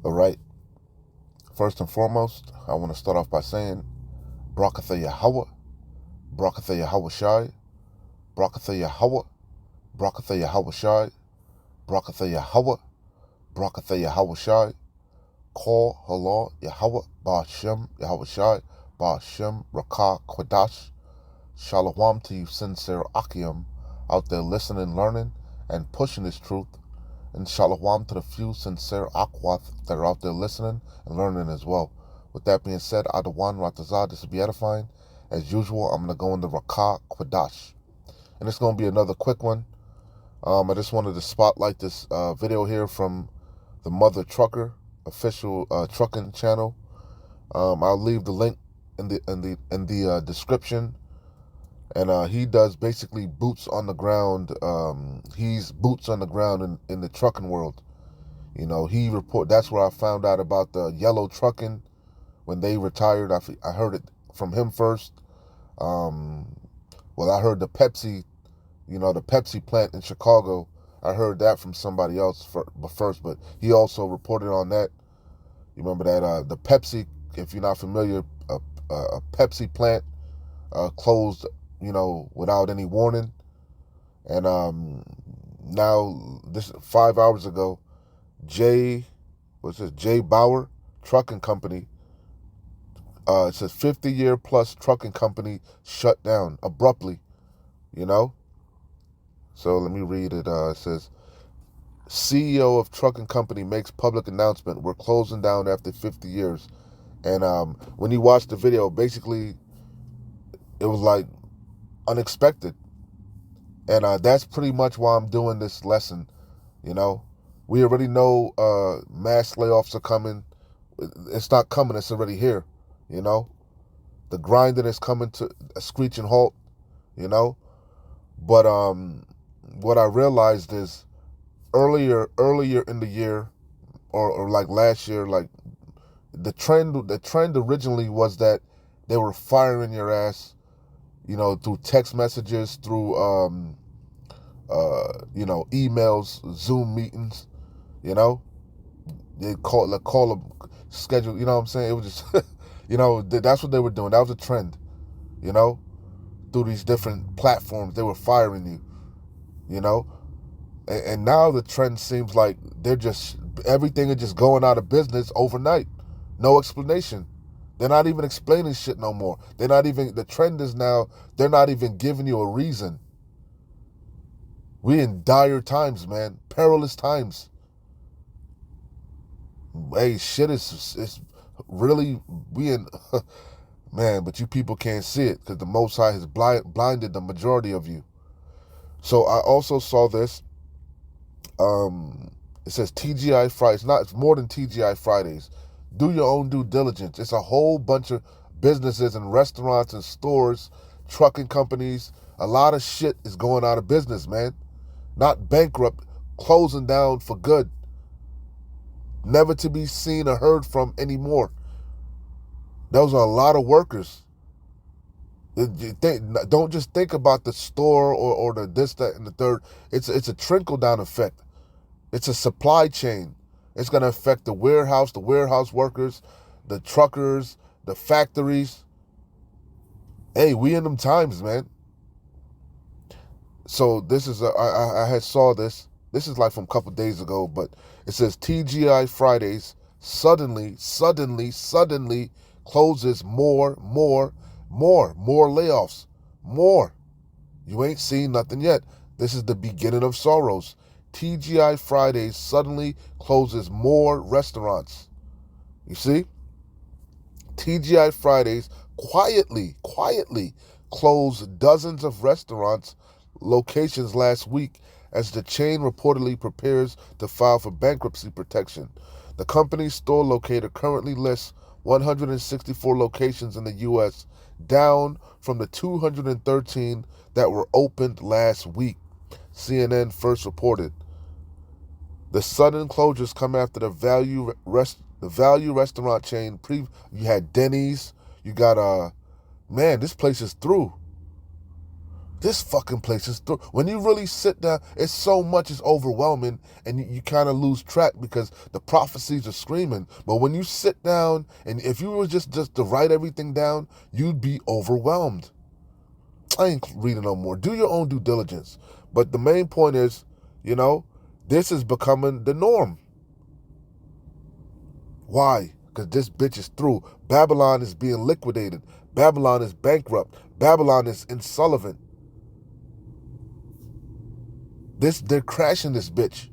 All right. First and foremost, I want to start off by saying, Brakatha Yahweh, Brakatha Yahweh Shai, Brakatha Yahweh, Brakatha Yahweh Shai, Brakatha Yahweh, Brakatha Yahweh Shai, Kol Halal Yahweh, Ba'ashem Yahweh Shai, Ba'ashem Rakah Kwadash. Shalom to you sincere Akim out there listening, learning, and pushing this truth. And shalom to the few sincere Akwath that are out there listening and learning as well. With that being said, Adawan Ratazah, this will be edifying. As usual, I'm going to go into Rakah Kwadash. And it's going to be another quick one. I just wanted to spotlight this video here from the Mother Trucker official trucking channel. I'll leave the link in the description. And he does basically boots on the ground. He's boots on the ground in the trucking world. You know, that's where I found out about the yellow trucking when they retired. I heard it from him first. Well, I heard the Pepsi plant in Chicago. I heard that from somebody else first, but he also reported on that. You remember that the Pepsi, if you're not familiar, a Pepsi plant closed, without any warning. And now, this 5 hours ago, J Bauer Trucking Company, it says 50-year plus trucking company shut down abruptly, So let me read it. It says, CEO of trucking company makes public announcement, we're closing down after 50 years. And when you watch the video, basically, it was like unexpected. And that's pretty much why I'm doing this lesson. We already know mass layoffs are coming. It's not coming, it's already here. The grinding is coming to a screeching halt. But what I realized is earlier in the year, or like last year, like the trend originally was that they were firing your ass, through text messages, through emails, Zoom meetings, they call them schedule, you know what I'm saying? It was just that's what they were doing. That was a trend, through these different platforms. They were firing you, and now the trend seems like everything is just going out of business overnight. No explanation. They're not even explaining shit no more. The trend is now, they're not even giving you a reason. We in dire times, man. Perilous times. Hey, shit is really, we in, man, but you people can't see it because the Most High has blinded the majority of you. So I also saw this. It says TGI Fridays. It's more than TGI Fridays. Do your own due diligence. It's a whole bunch of businesses and restaurants and stores, trucking companies. A lot of shit is going out of business, man. Not bankrupt, closing down for good. Never to be seen or heard from anymore. Those are a lot of workers. Don't just think about the store or the this, that, and the third. It's a trickle-down effect. It's a supply chain. It's going to affect the warehouse workers, the truckers, the factories. Hey, we in them times, man. So this is, I had saw this. This is like from a couple days ago, but it says TGI Fridays suddenly closes more layoffs. More. You ain't seen nothing yet. This is the beginning of sorrows. TGI Fridays suddenly closes more restaurants. You see? TGI Fridays quietly closed dozens of restaurants locations last week as the chain reportedly prepares to file for bankruptcy protection. The company's store locator currently lists 164 locations in the U.S., down from the 213 that were opened last week, CNN first reported. The sudden closures come after the value restaurant chain. You had Denny's. You got man, this place is through. This fucking place is through. When you really sit down, it's so much, it's overwhelming, and you kind of lose track because the prophecies are screaming. But when you sit down, and if you were just to write everything down, you'd be overwhelmed. I ain't reading no more. Do your own due diligence. But the main point is, this is becoming the norm. Why? Because this bitch is through. Babylon is being liquidated. Babylon is bankrupt. Babylon is insolvent. They're crashing this bitch.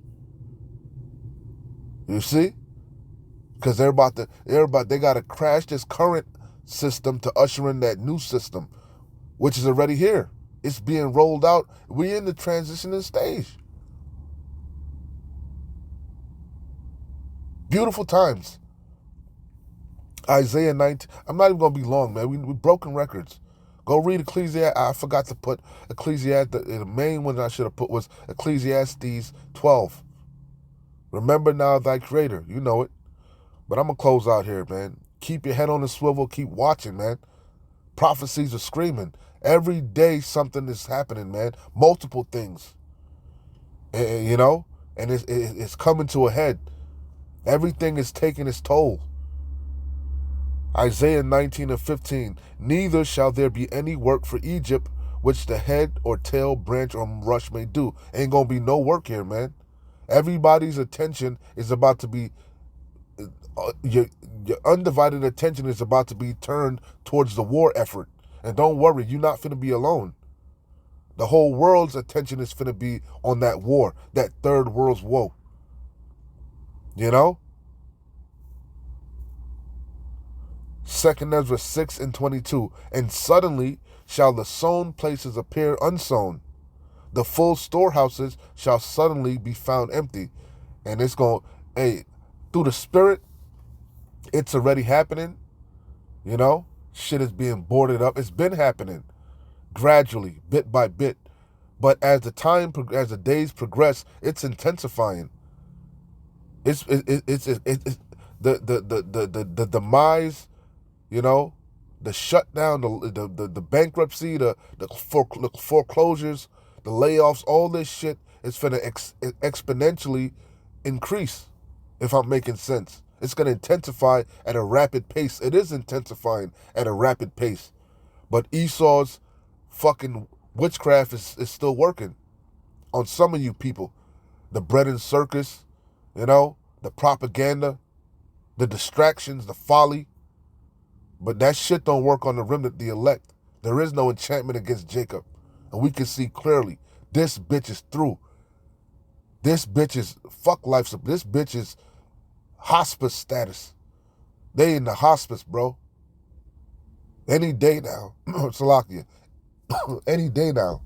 You see? Because they gotta crash this current system to usher in that new system, which is already here. It's being rolled out. We're in the transitioning stage. Beautiful times. Isaiah 19. I'm not even gonna be long, man. We broken records. Go read Ecclesiastes. I forgot to put Ecclesiastes. The main one I should have put was Ecclesiastes 12. Remember now thy creator. You know it. But I'm going to close out here, man. Keep your head on the swivel. Keep watching, man. Prophecies are screaming. Every day something is happening, man. Multiple things. And it's coming to a head. Everything is taking its toll. Isaiah 19:15. Neither shall there be any work for Egypt, which the head or tail, branch or rush may do. Ain't gonna be no work here, man. Everybody's attention is about to be, your undivided attention is about to be turned towards the war effort. And don't worry, you're not finna be alone. The whole world's attention is finna be on that war, that third world's woe. You know? 2 Ezra 6:22. And suddenly shall the sown places appear unsown. The full storehouses shall suddenly be found empty. And it's going, through the Spirit, it's already happening. Shit is being boarded up. It's been happening gradually, bit by bit. But as the days progress, it's intensifying. It's the demise, the shutdown, the bankruptcy, the foreclosures, the layoffs, all this shit is finna exponentially increase, if I'm making sense. It's gonna intensify at a rapid pace. It is intensifying at a rapid pace. But Esau's fucking witchcraft is still working on some of you people. The bread and circus, the propaganda, the distractions, the folly. But that shit don't work on the remnant, the elect. There is no enchantment against Jacob. And we can see clearly, this bitch is through. This bitch is, fuck life, this bitch is hospice status. They in the hospice, bro. Any day now. Salakia. Any day now.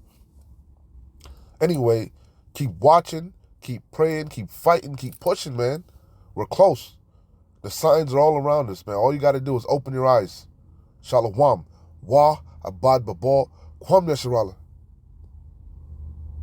Anyway, keep watching, keep praying, keep fighting, keep pushing, man. We're close. The signs are all around us, man. All you got to do is open your eyes. Shalom. Wah, abad babal, kwam yasharala.